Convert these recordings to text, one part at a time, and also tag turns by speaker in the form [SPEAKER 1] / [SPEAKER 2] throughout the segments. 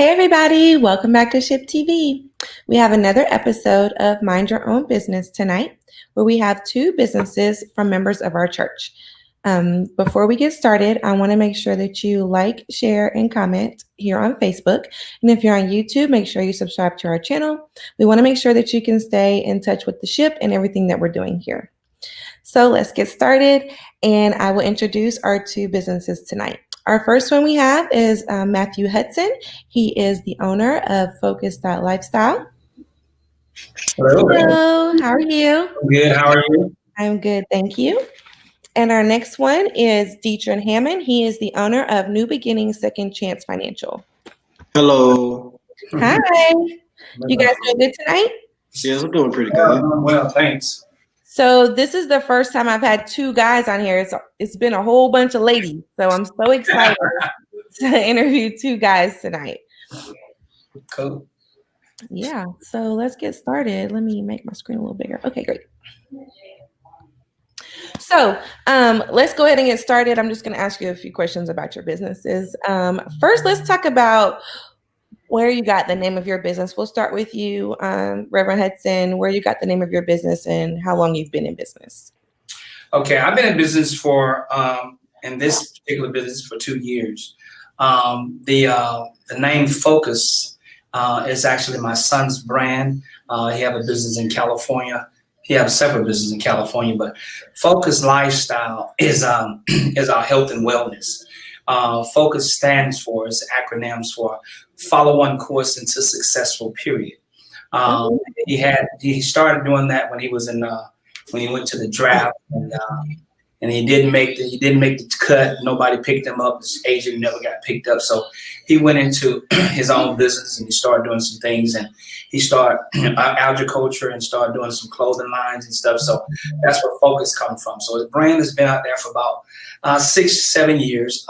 [SPEAKER 1] Hey everybody, welcome back to Ship TV. We have another episode of Mind Your Own Business tonight, where we have two businesses from members of our church. Before we get started, I want to make sure that you like, share, and comment here on Facebook. And if you're on YouTube, make sure you subscribe to our channel. We want to make sure that you can stay in touch with the ship and everything that we're doing here. So let's get started, and I will introduce our two businesses tonight. Our first one we have is Matthew Hudson. He is the owner of Focus.Lifestyle. Hello, how are you?
[SPEAKER 2] Good, how are you?
[SPEAKER 1] I'm good, thank you. And our next one is Detron Hammond. He is the owner of New Beginnings Second Chance Financial.
[SPEAKER 3] Hello.
[SPEAKER 1] Hi. You guys doing good tonight?
[SPEAKER 3] Yes, I'm doing pretty good.
[SPEAKER 2] Well, thanks.
[SPEAKER 1] So this is the first time I've had two guys on here. It's been a whole bunch of ladies. So I'm so excited to interview two guys tonight.
[SPEAKER 2] Cool.
[SPEAKER 1] Yeah, so let's get started. Let me make my screen a little bigger. Okay, great. So let's go ahead and get started. I'm just going to ask you a few questions about your businesses. First, let's talk about where you got the name of your business. We'll start with you, Reverend Hudson, where you got the name of your business and how long you've been in business.
[SPEAKER 2] Okay, I've been in business in this particular business for 2 years. The name Focus is actually my son's brand. He have a business in California. He have a separate business in California, but Focus.Lifestyle is our health and wellness. Focus stands for, it's acronyms for follow one course into successful period. He started doing that when he was when he went to the draft and he didn't make the cut. Nobody picked him up. His agent never got picked up. So he went into his own business and he started doing some things, and he started agriculture and started doing some clothing lines and stuff. So that's where Focus comes from. So the brand has been out there for about 6-7 years.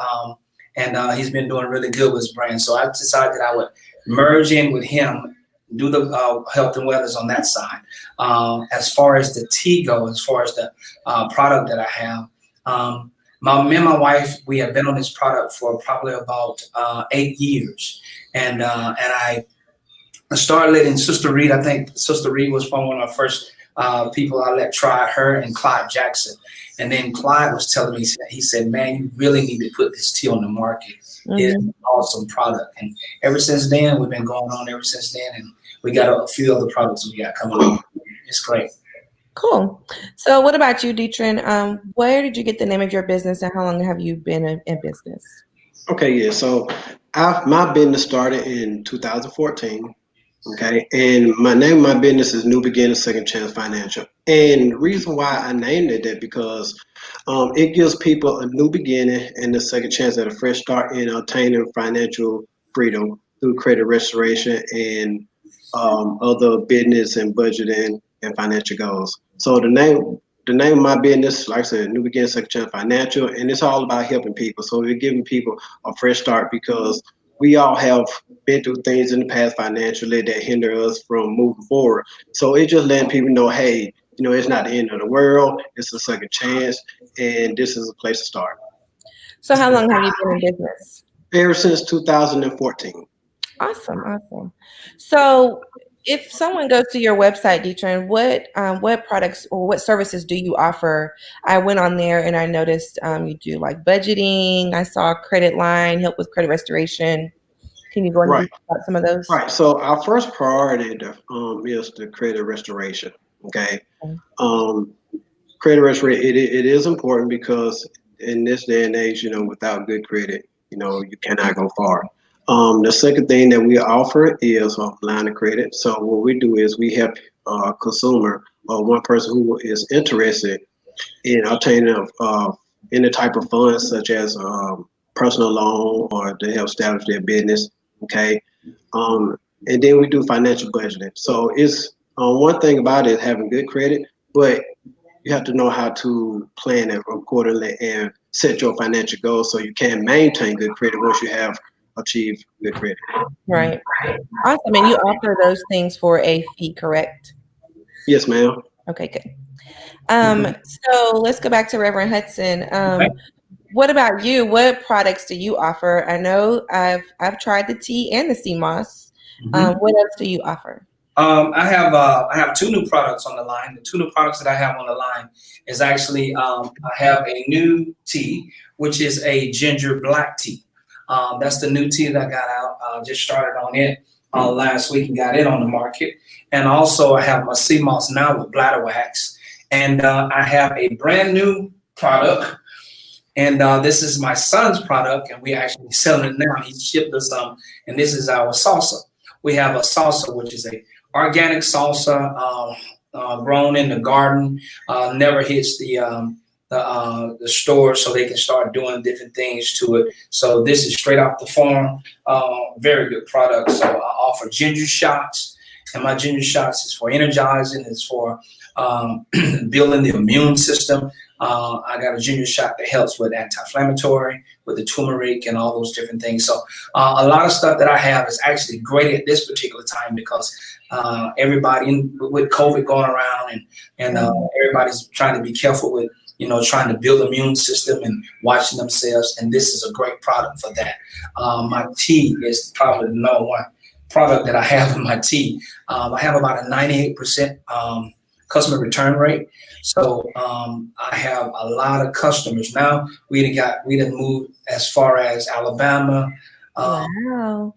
[SPEAKER 2] And he's been doing really good with his brand. So I decided that I would merge in with him, do the health and wellness on that side. As far as the tea goes, as far as the product that I have, me and my wife, we have been on this product for probably about 8 years. And I started letting Sister Reed, I think Sister Reed was one of our first people I let try her, and Clyde Jackson. And then Clyde was telling me, he said, man, you really need to put this tea on the market. Mm-hmm. It's an awesome product. And ever since then, we've been going on ever since then. And we got a few other products we got coming on. It's great.
[SPEAKER 1] Cool. So what about you, Detron? Where did you get the name of your business and how long have you been in business?
[SPEAKER 3] Okay, yeah. So my business started in 2014. Okay, and my name of my business is New Beginnings Second Chance Financial. And the reason why I named it that because it gives people a new beginning and a second chance at a fresh start in obtaining financial freedom through credit restoration and other business and budgeting and financial goals. So the name of my business, like I said, New Beginnings Second Chance Financial, and it's all about helping people. So we're giving people a fresh start because we all have been through things in the past financially that hinder us from moving forward. So it's just letting people know, hey, it's not the end of the world. It's a second chance, and this is a place to start.
[SPEAKER 1] So how long have you been in business?
[SPEAKER 3] Ever since 2014.
[SPEAKER 1] Awesome. So if someone goes to your website, Detron, what products or what services do you offer? I went on there and I noticed you do like budgeting. I saw a credit line, help with credit restoration. Can you go into about some of those?
[SPEAKER 3] Right. So our first priority is the credit restoration. Okay. Credit restoration, it is important because in this day and age, without good credit, you cannot go far. The second thing that we offer is line of credit. So what we do is we help a consumer or one person who is interested in obtaining any type of funds, such as personal loan or to help establish their business. Okay. And then we do financial budgeting. So it's one thing about it is having good credit, but you have to know how to plan it accordingly and set your financial goals so you can maintain good credit once you have achieved good credit.
[SPEAKER 1] Right. Awesome. And you offer those things for a fee, correct?
[SPEAKER 3] Yes, ma'am.
[SPEAKER 1] Okay, good. So let's go back to Reverend Hudson. What about you? What products do you offer? I know I've tried the tea and the sea moss. What else do you offer?
[SPEAKER 2] I have two new products on the line. The two new products that I have on the line is actually I have a new tea, which is a ginger black tea. That's the new tea that I got out. Just started on it last week and got it on the market. And also I have my sea moss now with bladder wax. And I have a brand new product. And this is my son's product, and we actually selling it now. He shipped us some, and this is our salsa. We have a salsa, which is a organic salsa grown in the garden. Never hits the store, so they can start doing different things to it. So this is straight off the farm. Very good product. So I offer ginger shots, and my ginger shots is for energizing. It's for building the immune system. I got a ginger shot that helps with anti-inflammatory, with the turmeric and all those different things. So a lot of stuff that I have is actually great at this particular time because everybody with COVID going around and everybody's trying to be careful with, trying to build immune system and watching themselves. And this is a great product for that. My tea is probably the number one product that I have in my tea. I have about a 98% customer return rate. So I have a lot of customers now. We done moved as far as Alabama.
[SPEAKER 1] Wow.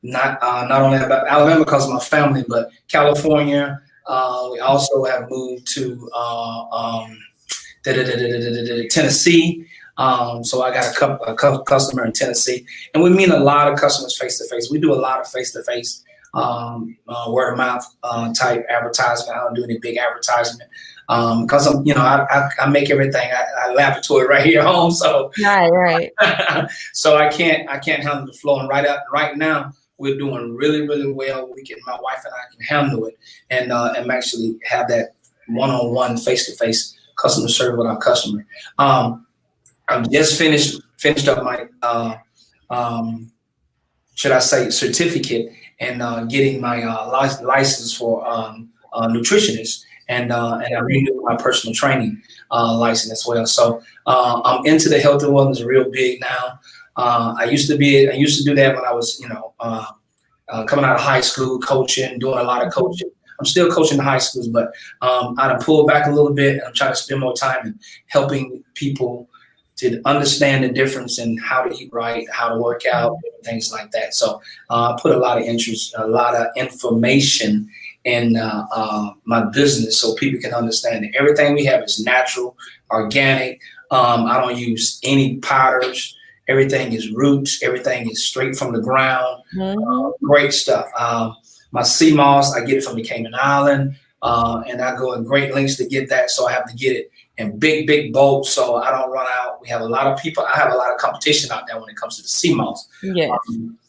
[SPEAKER 2] Not only about Alabama because of my family, but California. We also have moved to Tennessee. So I got a customer in Tennessee, and we meet a lot of customers face to face. We do a lot of face to face. Word of mouth type advertisement. I don't do any big advertisement because I make everything. I laboratory right here at home, so
[SPEAKER 1] right.
[SPEAKER 2] So I can't handle the flow. And right now we're doing really well. My wife and I can handle it and actually have that one-on-one, face-to-face customer service with our customer. I'm just finished up my should I say certificate and getting my license for nutritionist, and I renewed my personal training license as well. So I'm into the health and wellness real big now. I used to do that when I was coming out of high school, coaching, doing a lot of coaching. I'm still coaching the high schools, but I done pulled back a little bit. I'm trying to spend more time in helping people to understand the difference in how to eat right, how to work out, things like that. So I put a lot of interest, a lot of information in my business so people can understand that everything we have is natural, organic. I don't use any powders. Everything is roots. Everything is straight from the ground. Great stuff. My sea moss, I get it from the Cayman Island, and I go in great lengths to get that. So I have to get it in big bulk, so I don't run out. We have a lot of people. I have a lot of competition out there when it comes to the sea moss.
[SPEAKER 1] Yes.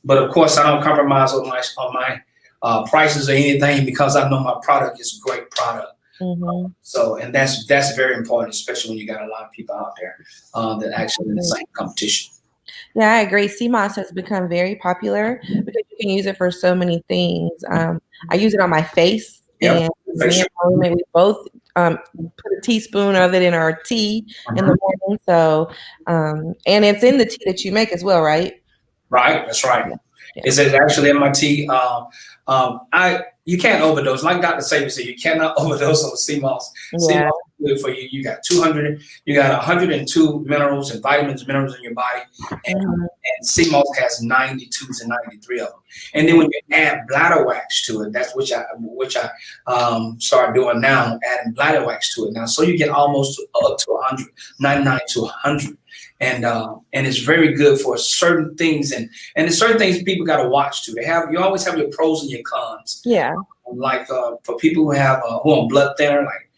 [SPEAKER 2] But of course, I don't compromise on my prices or anything because I know my product is a great product. And that's very important, especially when you got a lot of people out there that actually in the same competition.
[SPEAKER 1] Yeah, I agree. Sea moss has become very popular because you can use it for so many things. I use it on my face, and we both put a teaspoon of it in our tea in the morning. So, and it's in the tea that you make as well, right? Right. That's right.
[SPEAKER 2] Yeah. It's actually in my tea. You can't overdose. Like Dr. Saber said, you cannot overdose on sea moss. Sea moss is good for you. You got 102 minerals and vitamins, minerals in your body, and sea moss has 92s and 93 of them. And then when you add bladder wax to it, that's which I start doing now, adding bladder wax to it now, so you get almost up to 100, 99 to 100. And it's very good for certain things, and there's certain things people got to watch too. You always have your pros and your cons.
[SPEAKER 1] Yeah.
[SPEAKER 2] Like for people who have who are on blood thinner, like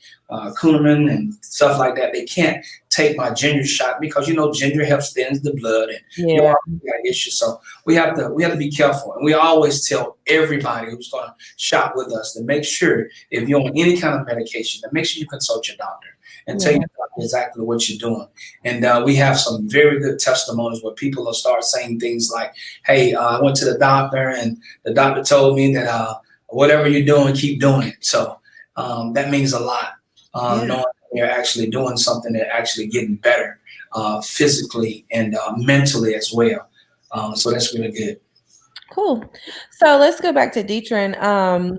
[SPEAKER 2] Kuhneman and stuff like that, they can't take my ginger shot because ginger helps thins the blood, and you got issues. So we have to be careful, and we always tell everybody who's going to shop with us to make sure if you're on any kind of medication, to make sure you consult your doctor and tell your doctor exactly what you're doing. And we have some very good testimonies where people will start saying things like, hey, I went to the doctor and the doctor told me that whatever you're doing, keep doing it. So that means a lot, knowing you're actually doing something and actually getting better physically and mentally as well. So that's really good.
[SPEAKER 1] Cool. So let's go back to Detron.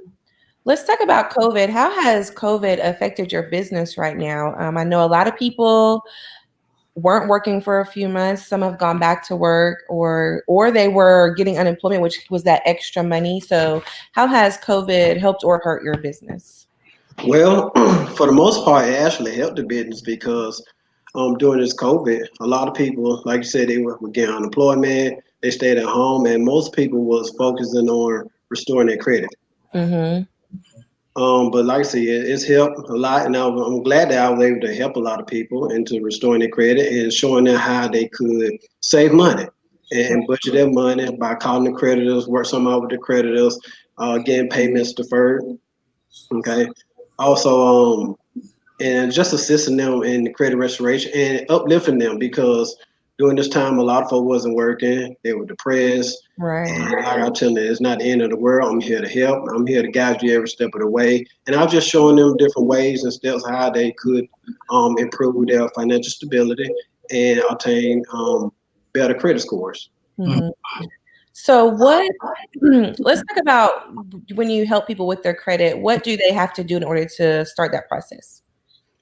[SPEAKER 1] Let's talk about COVID. How has COVID affected your business right now? I know a lot of people weren't working for a few months. Some have gone back to work, or they were getting unemployment, which was that extra money. So how has COVID helped or hurt your business?
[SPEAKER 3] Well, for the most part, it actually helped the business because during this COVID, a lot of people, like you said, they were getting unemployment. They stayed at home, and most people was focusing on restoring their credit.
[SPEAKER 1] Mm-hmm.
[SPEAKER 3] But like I said, it's helped a lot, and I'm glad that I was able to help a lot of people into restoring their credit and showing them how they could save money and budget their money by calling the creditors, work something out with the creditors, getting payments deferred. Okay. Also, and just assisting them in the credit restoration and uplifting them because during this time, a lot of folks wasn't working. They were depressed.
[SPEAKER 1] Right.
[SPEAKER 3] And like I tell them, it's not the end of the world. I'm here to help. I'm here to guide you every step of the way. And I was just showing them different ways and steps how they could improve their financial stability and obtain better credit scores.
[SPEAKER 1] Mm-hmm. So let's talk about when you help people with their credit, what do they have to do in order to start that process?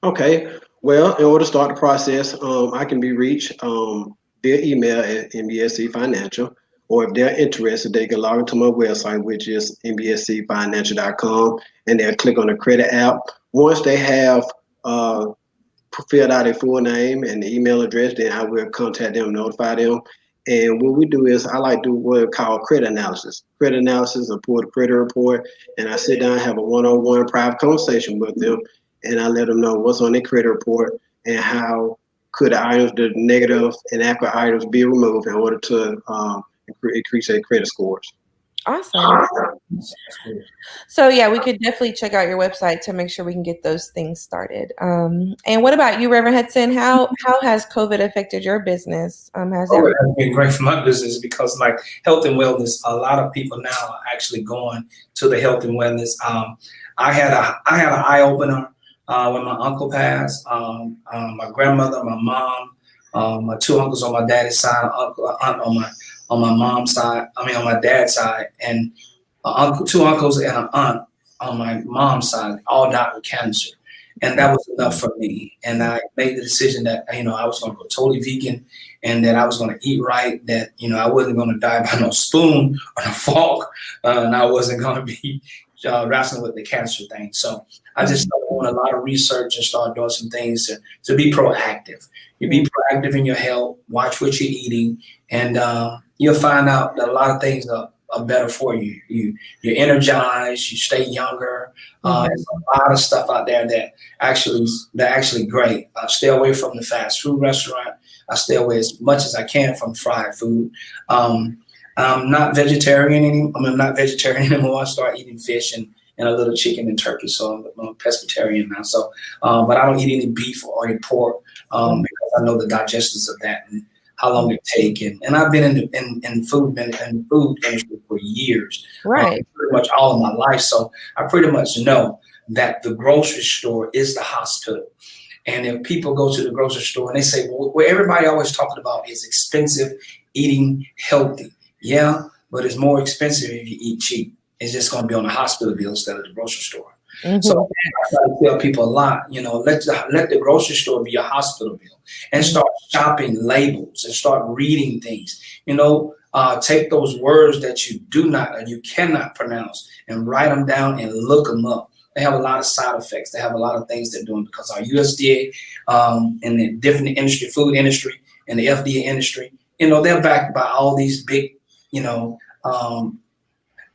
[SPEAKER 3] Okay. Well, in order to start the process, I can be reached via email at MBSC Financial, or if they're interested, they can log into my website, which is mbscfinancial.com, and they'll click on the credit app. Once they have filled out their full name and the email address, then I will contact them, notify them. And what we do is I like to do what we call credit analysis. Credit analysis, I pull the credit report, and I sit down and have a one-on-one private conversation with them, and I let them know what's on their credit report and how could the negative and inaccurate items be removed in order to increase their credit scores.
[SPEAKER 1] Awesome. So yeah, we could definitely check out your website to make sure we can get those things started. And what about you, Reverend Hudson? How has COVID affected your business?
[SPEAKER 2] It has been great for my business because, like, health and wellness, a lot of people now are actually going to the health and wellness. I had an eye opener when my uncle passed. My grandmother, my mom, my two uncles on my daddy's side, aunt on my mom's side. On my dad's side, and two uncles and an aunt on my mom's side all died with cancer, and that was enough for me. And I made the decision that I was going to go totally vegan, and that I was going to eat right. That I wasn't going to die by no spoon or no fork, and I wasn't going to be wrestling with the cancer thing. So I just started doing a lot of research and started doing some things to be proactive. You be proactive in your health, watch what you're eating, and you'll find out that a lot of things are better for you. You're energized, you stay younger. There's a lot of stuff out there that actually great. Stay away from the fast food restaurant. I stay away as much as I can from fried food. I'm not vegetarian anymore. I'm not vegetarian anymore. I start eating fish and a little chicken and turkey. So I'm a pescatarian now. So, but I don't eat any beef or any pork because I know the digestives of that and how long it take. And I've been in food industry for years,
[SPEAKER 1] right?
[SPEAKER 3] Uh-huh.
[SPEAKER 2] Pretty much all of my life. So I pretty much know that the grocery store is the hospital. And if people go to the grocery store and they say, well, what everybody always talking about is expensive eating healthy. Yeah, but it's more expensive if you eat cheap. It's just going to be on the hospital bill instead of the grocery store. So I try to tell people a lot, let the grocery store be your hospital bill, and start shopping labels and start reading things. Take those words that you do not and you cannot pronounce and write them down and look them up. They have a lot of side effects. They have a lot of things they're doing because our USDA and the different industry, food industry and the FDA industry, they're backed by all these big,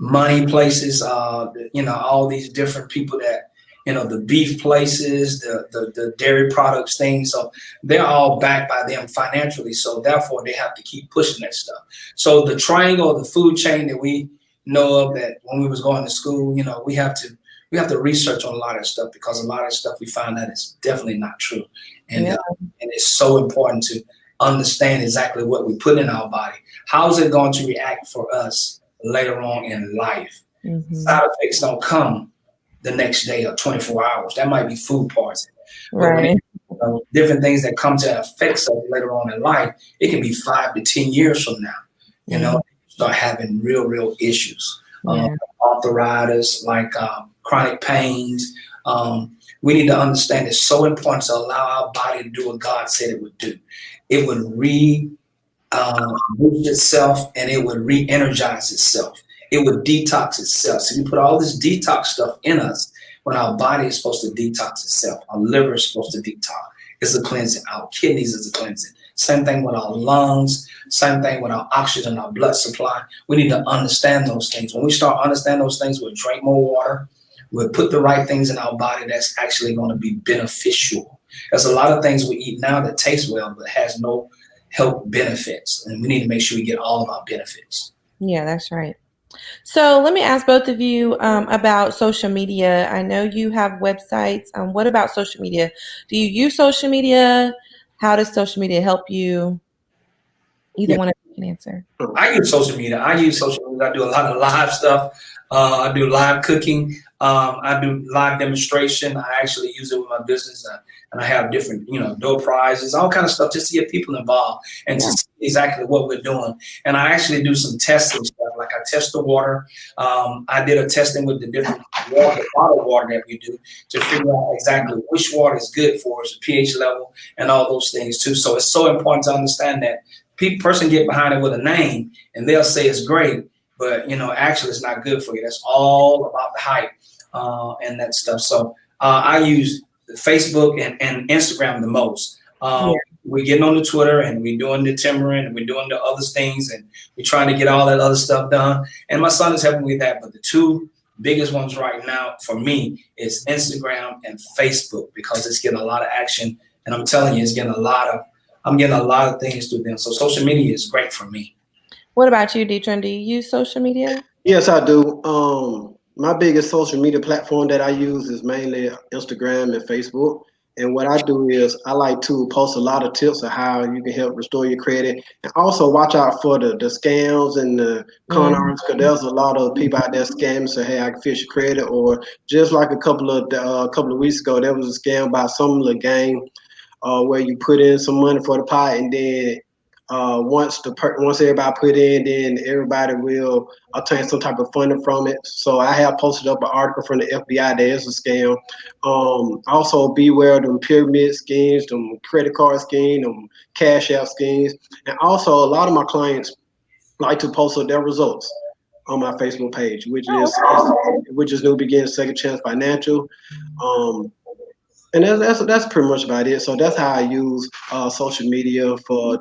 [SPEAKER 2] money places, all these different people that, the beef places, the dairy products things. So they're all backed by them financially. So therefore they have to keep pushing that stuff. So the triangle of the food chain that we know of, that when we was going to school, we have to research on a lot of stuff because a lot of stuff we find out is definitely not true. And, and it's so important to understand exactly what we put in our body. How is it going to react for us later on in life? Side effects don't come the next day or 24 hours. That might be food poisoning.
[SPEAKER 1] Right.
[SPEAKER 2] different things that come to affect us later on in life, it can be 5 to 10 years from now. You know, start having real issues. Arthritis, like chronic pains. We need to understand it's so important to allow our body to do what God said it would do. It would boost itself, and it would re-energize itself. It would detox itself. So you put all this detox stuff in us when our body is supposed to detox itself. Our liver is supposed to detox. It's a cleansing. Our kidneys is a cleansing. Same thing with our lungs. Same thing with our oxygen, our blood supply. We need to understand those things. When we start understanding those things, we'll drink more water. We'll put the right things in our body that's actually going to be beneficial. There's a lot of things we eat now that taste well, but has no health benefits. And we need to make sure we get all of our benefits.
[SPEAKER 1] Yeah, that's right. So let me ask both of you about social media. I know you have websites. What about social media? Do you use social media? How does social media help you? Either one of you can answer.
[SPEAKER 2] I use social media. I do a lot of live stuff. I do live cooking. I do live demonstration. I actually use it with my business, and I have different, door prizes, all kind of stuff, just to get people involved and to see exactly what we're doing. And I actually do some testing stuff, like I test the water. I did a testing with the different bottled water that we do to figure out exactly which water is good for us, the pH level, and all those things too. So it's so important to understand that person get behind it with a name and they'll say it's great, but actually it's not good for you. That's all about the hype and that stuff. So I use Facebook and Instagram the most. We're getting on the Twitter, and we're doing the timbering, and we're doing the other things, and we're trying to get all that other stuff done. And my son is helping me with that. But the two biggest ones right now for me is Instagram and Facebook, because it's getting a lot of action. And I'm telling you, I'm getting a lot of things through them. So social media is great for me.
[SPEAKER 1] What about you, Detron? Do you use social media?
[SPEAKER 3] Yes, I do. My biggest social media platform that I use is mainly Instagram and Facebook. And what I do is I like to post a lot of tips of how you can help restore your credit, and also watch out for the scams and the con artists, because there's a lot of people out there scamming, say, hey, I can fix your credit. Or just like a couple of weeks ago, there was a scam by some little gang where you put in some money for the pot, and then once everybody put in, then everybody will obtain some type of funding from it. So I have posted up an article from the FBI that is a scam. Also, beware of them pyramid schemes, them credit card schemes, them cash out schemes. And also, a lot of my clients like to post up their results on my Facebook page, which is New Beginnings Second Chance Financial. And that's pretty much about it. So that's how I use social media
[SPEAKER 1] Well,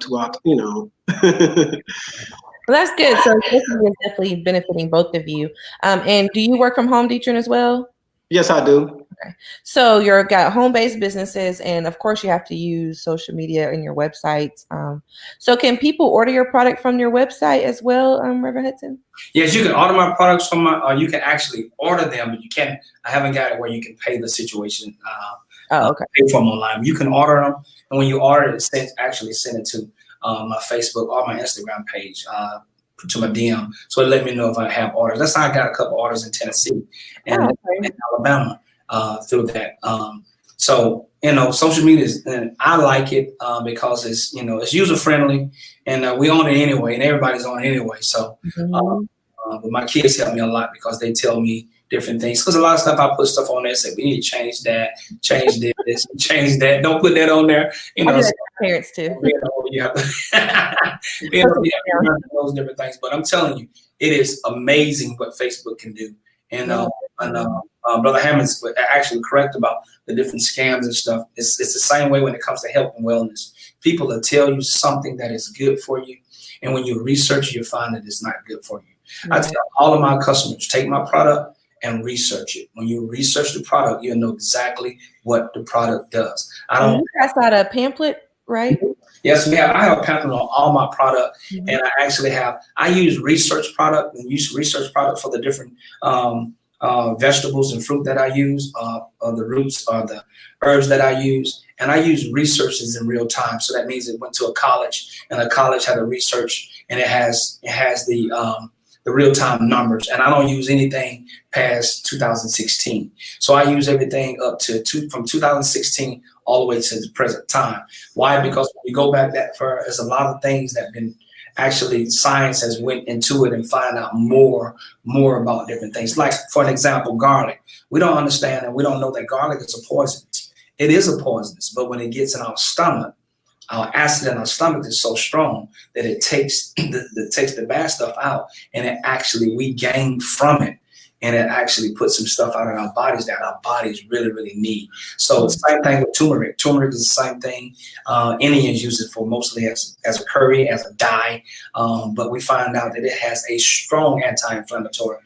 [SPEAKER 1] that's good. So social media is definitely benefiting both of you. And do you work from home, Detron, as well?
[SPEAKER 3] Yes, I do.
[SPEAKER 1] Okay. So you've got home-based businesses, and of course you have to use social media in your websites. So can people order your product from your website as well, Reverend Hudson?
[SPEAKER 2] Yes, you can order my products from you can actually order them, but you can't. I haven't got it where you can pay the situation.
[SPEAKER 1] Okay.
[SPEAKER 2] Pay for them online. You can order them, and when you order it, send it to my Facebook or my Instagram page, to my DM, so it let me know if I have orders. That's how I got a couple orders in Tennessee and in Alabama through that. So social media I like it because it's user friendly, and we own it anyway, and everybody's on it anyway. So, but my kids help me a lot because they tell me different things, because a lot of stuff I put stuff on there, say we need to change that, change this, change that. Don't put that on there.
[SPEAKER 1] I do that to parents too.
[SPEAKER 2] Those different things. But I'm telling you, it is amazing what Facebook can do. And Brother Hammond's actually correct about the different scams and stuff. It's the same way when it comes to health and wellness. People will tell you something that is good for you, and when you research, you find that it's not good for you. I tell all of my customers, take my product and research it. When you research the product, you'll know exactly what the product does.
[SPEAKER 1] You pass out a pamphlet, right?
[SPEAKER 2] Yes, I have a pamphlet on all my product, and I use research product for the different vegetables and fruit that I use, or the roots or the herbs that I use, and I use researches in real time. So that means it went to a college, and the college had a research, and it has the real-time numbers, and I don't use anything past 2016. So I use everything up to from 2016 all the way to the present time. Why? Because when you go back that far, there's a lot of things that have been actually science has went into it and find out more about different things. Like, for an example, garlic. We don't understand and we don't know that garlic is a poison. It is a poisonous, but when it gets in our stomach, our acid in our stomach is so strong that it takes the bad stuff out, and it actually, we gain from it. And it actually puts some stuff out in our bodies that our bodies really, really need. So it's the same thing with turmeric. Turmeric is the same thing. Indians use it for mostly as a curry, as a dye. But we find out that it has a strong anti-inflammatory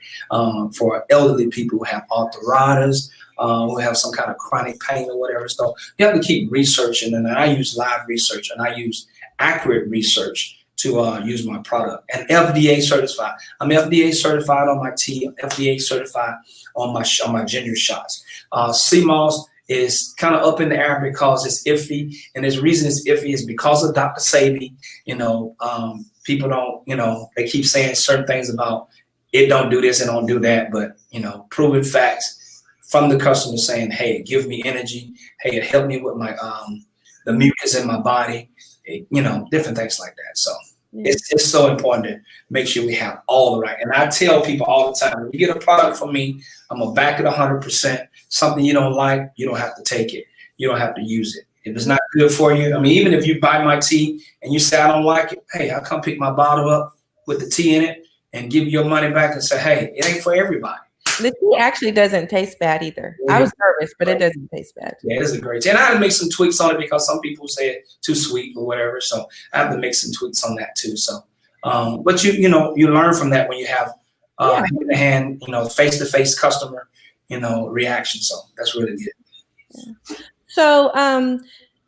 [SPEAKER 2] for elderly people who have arthritis, who have some kind of chronic pain or whatever. So you have to keep researching. And I use live research and I use accurate research to use my product. And FDA certified. I'm FDA certified on my tea, FDA certified on my ginger shots. CMOS is kind of up in the air because it's iffy. And the reason it's iffy is because of Dr. Sabi. People don't, they keep saying certain things about it don't do this and don't do that. But, proven facts from the customer saying, hey, it gives me energy. Hey, it helped me with my the mucus in my body. Different things like that. So it's so important to make sure we have all the right. And I tell people all the time, when you get a product from me, I'm going to back it 100%. Something you don't like, you don't have to take it. You don't have to use it. If it's not good for you, I mean, even if you buy my tea and you say I don't like it, hey, I'll come pick my bottle up with the tea in it and give you your money back and say, hey, it ain't for everybody.
[SPEAKER 1] The tea actually doesn't taste bad either. I was nervous, but it doesn't taste bad.
[SPEAKER 2] Yeah, it's a great tea. And I had to make some tweaks on it because some people say it's too sweet or whatever. So I have to make some tweaks on that too. So, but you learn from that when you have hand-to-hand, face-to-face customer, reaction. So that's really good.
[SPEAKER 1] Yeah. So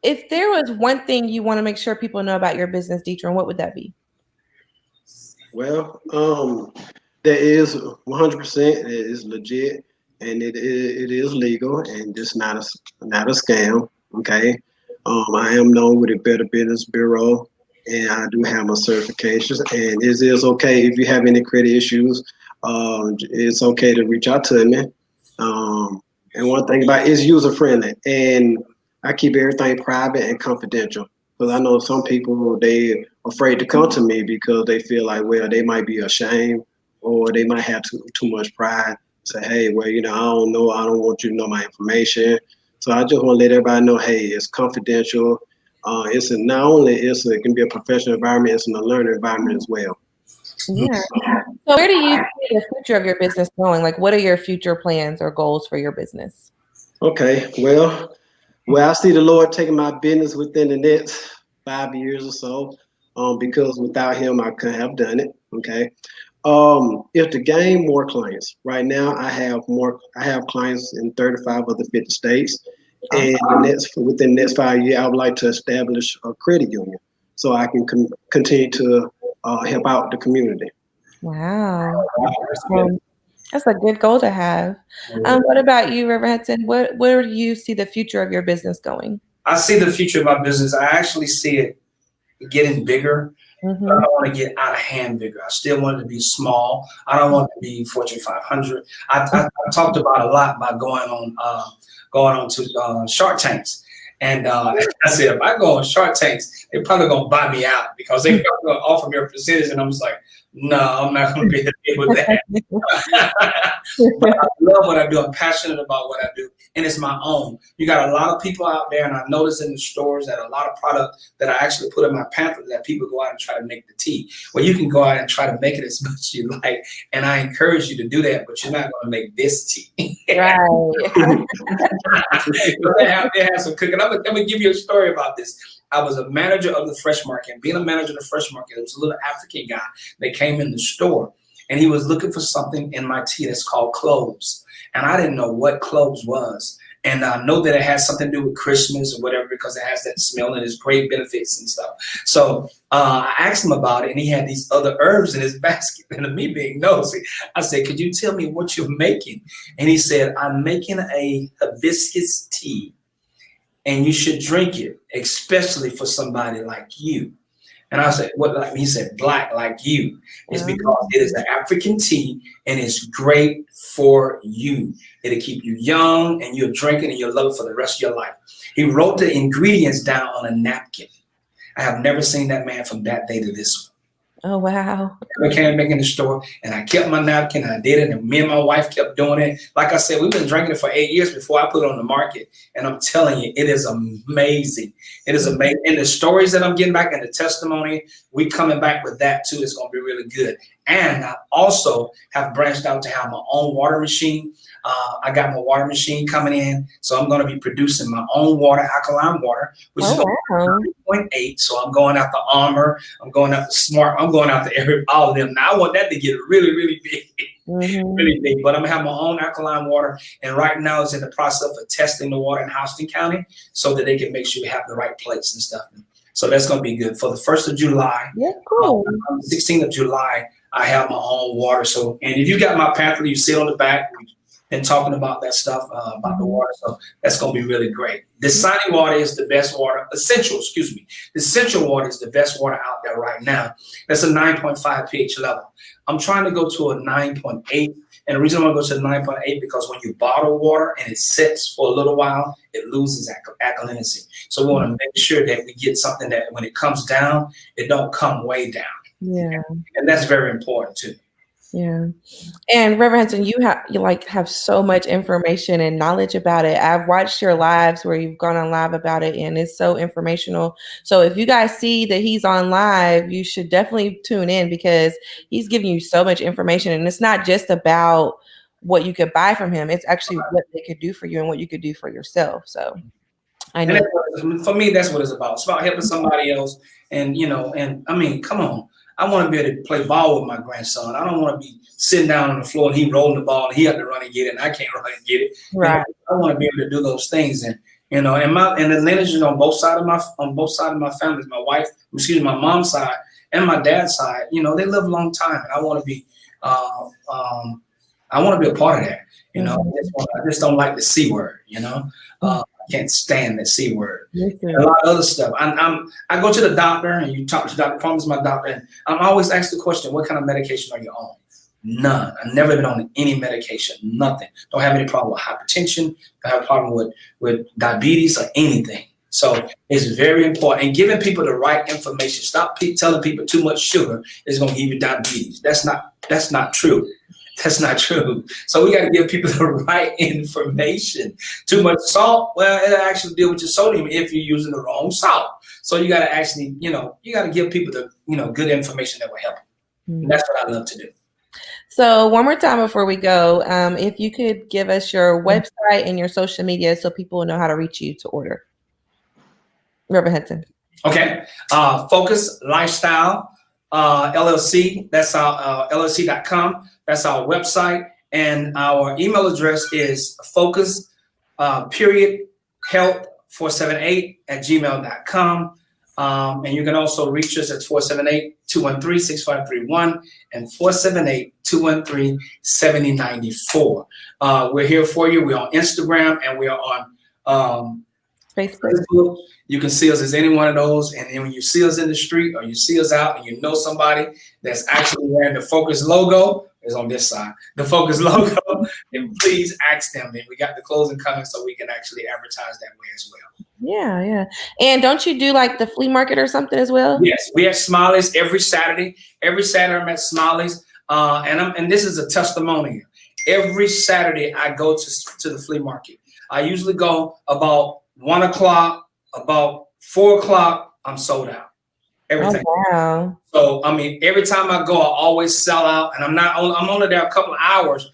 [SPEAKER 1] if there was one thing you want to make sure people know about your business, Detron, what would that be?
[SPEAKER 3] Well, that is 100%. It is legit, and it is legal, and just not a scam. Okay. I am known with the Better Business Bureau, and I do have my certifications. And it is okay if you have any credit issues. It's okay to reach out to me. And one thing about it is user friendly, and I keep everything private and confidential. Because I know some people, they afraid to come to me because they feel like, well, they might be ashamed or they might have too much pride. Say, hey, well, I don't know. I don't want you to know my information. So I just want to let everybody know, hey, it's confidential. It can be a professional environment. It's a learning environment as well.
[SPEAKER 1] Yeah. So where do you see the future of your business going? Like, what are your future plans or goals for your business?
[SPEAKER 3] Okay. Well, I see the Lord taking my business within the next 5 years or so, because without Him, I couldn't have done it. Okay. If to gain more clients, right now I have clients in 35 of the 50 states. And within the next 5 years, I would like to establish a credit union so I can continue to help out the community.
[SPEAKER 1] Wow. That's a good goal to have. What about you, Reverend Hudson? Where do you see the future of your business going?
[SPEAKER 2] I see the future of my business. I actually see it getting bigger.
[SPEAKER 1] Mm-hmm.
[SPEAKER 2] But I don't want to get out of hand bigger. I still want it to be small. I don't want it to be Fortune 500. I talked about a lot by going on to Shark Tanks. And I said, if I go on Shark Tanks, they're probably going to buy me out because they're going to offer me a percentage. And I'm just like, no, I'm not going to be able to deal with that. But I love what I do. I'm passionate about what I do. And it's my own. You got a lot of people out there, and I notice in the stores that a lot of product that I actually put in my pamphlet that people go out and try to make the tea. Well, you can go out and try to make it as much as you like. And I encourage you to do that, but you're not going to make this tea.
[SPEAKER 1] Right.
[SPEAKER 2] They have some cooking. I'm going to give you a story about this. I was a manager of the fresh market. And being a manager of the fresh market, there was a little African guy that came in the store, and he was looking for something in my tea that's called cloves. And I didn't know what cloves was. And I know that it has something to do with Christmas or whatever because it has that smell and it's great benefits and stuff. So I asked him about it, and he had these other herbs in his basket. And me being nosy, I said, could you tell me what you're making? And he said, I'm making a hibiscus tea. And you should drink it, especially for somebody like you. And I said, what? Like, he said, black like you. It's because it is an African tea and it's great for you. It'll keep you young and you'll drink it and you'll love it for the rest of your life. He wrote the ingredients down on a napkin. I have never seen that man from that day to this one.
[SPEAKER 1] Oh, wow.
[SPEAKER 2] I came back in the store and I kept my napkin and I did it. And me and my wife kept doing it. Like I said, we've been drinking it for 8 years before I put it on the market. And I'm telling you, it is amazing. It is amazing. And the stories that I'm getting back and the testimony, we coming back with that too. It's going to be really good. And I also have branched out to have my own water machine. I got my water machine coming in. So I'm going to be producing my own water, alkaline water, which is going to be 9.8. So I'm going out the Armor. I'm going out the Smart. I'm going out to all of them. Now I want that to get really, really big. Really big. But I'm going to have my own alkaline water. And right now it's in the process of testing the water in Hudson County so that they can make sure we have the right plates and stuff. So that's going to be good. For the 1st of July, on the 16th of July, I have my own water. So, and if you got my pamphlet, you see it on the back. And talking about that stuff, about the water. So that's going to be really great. The Sunny water is the best water. The Essential water is the best water out there right now. That's a 9.5 pH level. I'm trying to go to a 9.8. And the reason I want to go to 9.8 because when you bottle water and it sits for a little while, it loses alkalinity. So we want to make sure that we get something that when it comes down, it don't come way down.
[SPEAKER 1] Yeah.
[SPEAKER 2] And that's very important too.
[SPEAKER 1] Yeah. And Reverend Hudson, you have so much information and knowledge about it. I've watched your lives where you've gone on live about it and it's so informational. So if you guys see that he's on live, you should definitely tune in because he's giving you so much information. And it's not just about what you could buy from him. It's actually what they could do for you and what you could do for yourself. So I know.
[SPEAKER 2] And for me, that's what it's about. It's about helping somebody else. And, and I mean, come on. I want to be able to play ball with my grandson. I don't want to be sitting down on the floor and he rolling the ball and he had to run and get it and I can't run and get it.
[SPEAKER 1] Right.
[SPEAKER 2] I want to be able to do those things and and the lineage on both sides of my family, my mom's side and my dad's side, they live a long time and I want to be a part of that. I just don't like the C word, I can't stand the C word. And a lot of other stuff. I go to the doctor and you talk to Dr. Palmer's my doctor, and I'm always asked the question, what kind of medication are you on? None. I've never been on any medication, nothing. Don't have any problem with hypertension, don't have a problem with diabetes or anything. So it's very important. And giving people the right information. Stop telling people too much sugar is going to give you diabetes. That's not true. That's not true. So we got to give people the right information. Too much salt, well, it'll actually deal with your sodium if you're using the wrong salt. So you got to actually, you got to give people the, good information that will help. And that's what I love to do.
[SPEAKER 1] So one more time before we go, if you could give us your website and your social media so people know how to reach you to order. Reverend Hudson.
[SPEAKER 2] Okay. Focus.Lifestyle, LLC. That's our LLC.com. That's our website. And our email address is focus, health 478@gmail.com. And you can also reach us at 478-213-6531 and 478-213-7094. We're here for you. We're on Instagram and we are on Facebook. You can see us as any one of those. And then when you see us in the street or you see us out and you know somebody that's actually wearing the Focus logo, is on this side, the Focus logo, then please ask them. And we got the closing coming so we can actually advertise that way as well.
[SPEAKER 1] Yeah. And don't you do like the flea market or something as well?
[SPEAKER 2] Yes, we have Smiley's every Saturday. Every Saturday I'm at Smiley's. And this is a testimonial. Every Saturday I go to the flea market. I usually go about 1 o'clock, about 4 o'clock, I'm sold out. Everything.
[SPEAKER 1] Oh, wow.
[SPEAKER 2] So, every time I go, I always sell out, and I'm only there a couple of hours.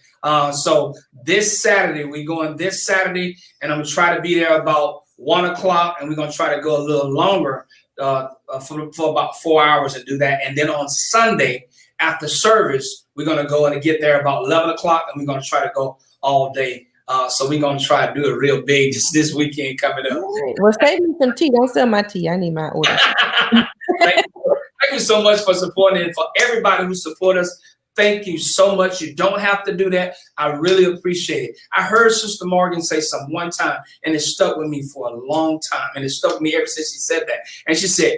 [SPEAKER 2] So this Saturday, we're going this Saturday, and I'm going to try to be there about 1 o'clock, and we're going to try to go a little longer for about 4 hours and do that. And then on Sunday, after service, we're going to go and get there about 11 o'clock, and we're going to try to go all day. So we're going to try to do it real big this weekend coming up.
[SPEAKER 1] Well, save me some tea. Don't sell my tea. I need my order.
[SPEAKER 2] Thank you so much for supporting it. For everybody who support us, thank you so much. You don't have to do that. I really appreciate it. I heard Sister Morgan say something one time, and it stuck with me for a long time. And it stuck with me ever since she said that. And she said,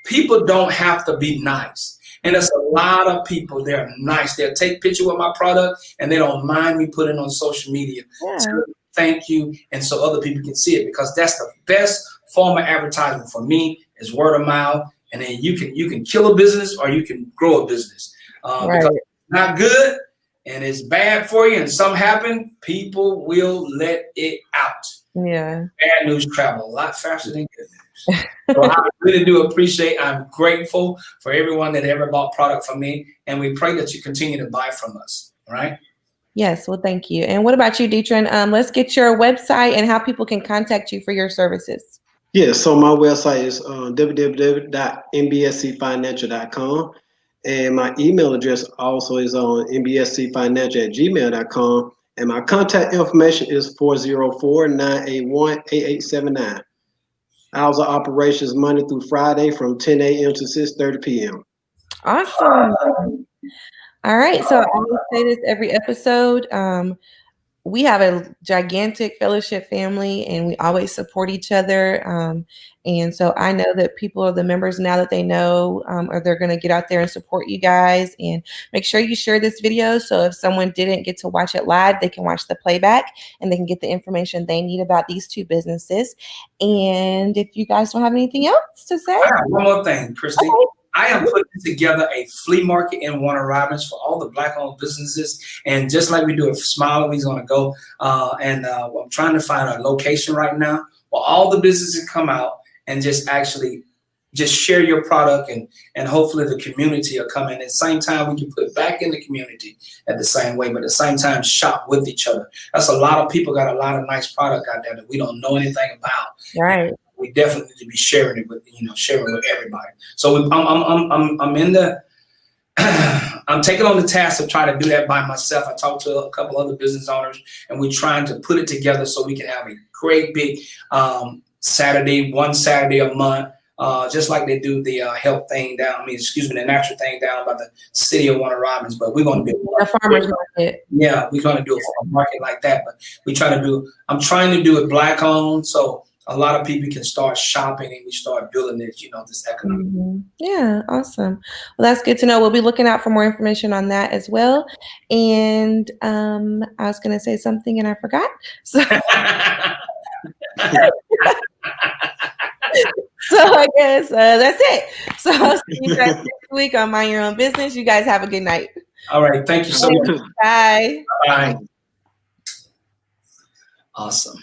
[SPEAKER 2] people don't have to be nice. And there's a lot of people, they're nice. They'll take picture with my product and they don't mind me putting it on social media.
[SPEAKER 1] Yeah.
[SPEAKER 2] Thank you. And so other people can see it, because that's the best form of advertisement for me is word of mouth. And then you can kill a business or you can grow a business.
[SPEAKER 1] Right.
[SPEAKER 2] Because it's not good and it's bad for you and something happened, people will let it out.
[SPEAKER 1] Yeah.
[SPEAKER 2] Bad news travel a lot faster than good news. So I really do appreciate, I'm grateful for everyone that ever bought product from me. And we pray that you continue to buy from us. All right.
[SPEAKER 1] Yes. Well, thank you. And what about you, Detron? Let's get your website and how people can contact you for your services.
[SPEAKER 3] Yeah, so my website is www.nbscfinancial.com. And my email address also is on nbscfinancial@gmail.com. And my contact information is 404-981-8879. Hours of operations Monday through Friday from 10 a.m. to 6:30 p.m.
[SPEAKER 1] Awesome. All right. So I always say this every episode. We have a gigantic fellowship family and we always support each other. And so I know that people are the members now that they know, or they're going to get out there and support you guys, and make sure you share this video. So if someone didn't get to watch it live, they can watch the playback and they can get the information they need about these two businesses. And if you guys don't have anything else to say.
[SPEAKER 2] I got one more thing, Christy.
[SPEAKER 1] Okay.
[SPEAKER 2] I am putting together a flea market in Warner Robins for all the Black-owned businesses. And just like we do at Smile, we're going to go. I'm trying to find a location right now where all the businesses come out and just share your product, and hopefully the community will come in. At the same time, we can put it back in the community at the same way, but at the same time, shop with each other. That's a lot of people got a lot of nice product out there that we don't know anything about.
[SPEAKER 1] Right.
[SPEAKER 2] We definitely need to be sharing it with, sharing with everybody. So I'm in the, I'm taking on the task of trying to do that by myself. I talked to a couple other business owners, and we're trying to put it together so we can have a great big one Saturday a month, just like they do the health thing the natural thing down by the city of Warner Robins. But we're going to be
[SPEAKER 1] a farmer's market.
[SPEAKER 2] Yeah, we're going to do a market like that. But I'm trying to do it Black owned, so a lot of people can start shopping and we start building this, this economic.
[SPEAKER 1] Mm-hmm. Yeah, awesome. Well, that's good to know. We'll be looking out for more information on that as well. And I was going to say something and I forgot. So, so I guess that's it. So I'll see you guys next week on Mind Your Own Business. You guys have a good night.
[SPEAKER 2] All right. Thank you so much.
[SPEAKER 1] Bye.
[SPEAKER 2] Bye. Awesome.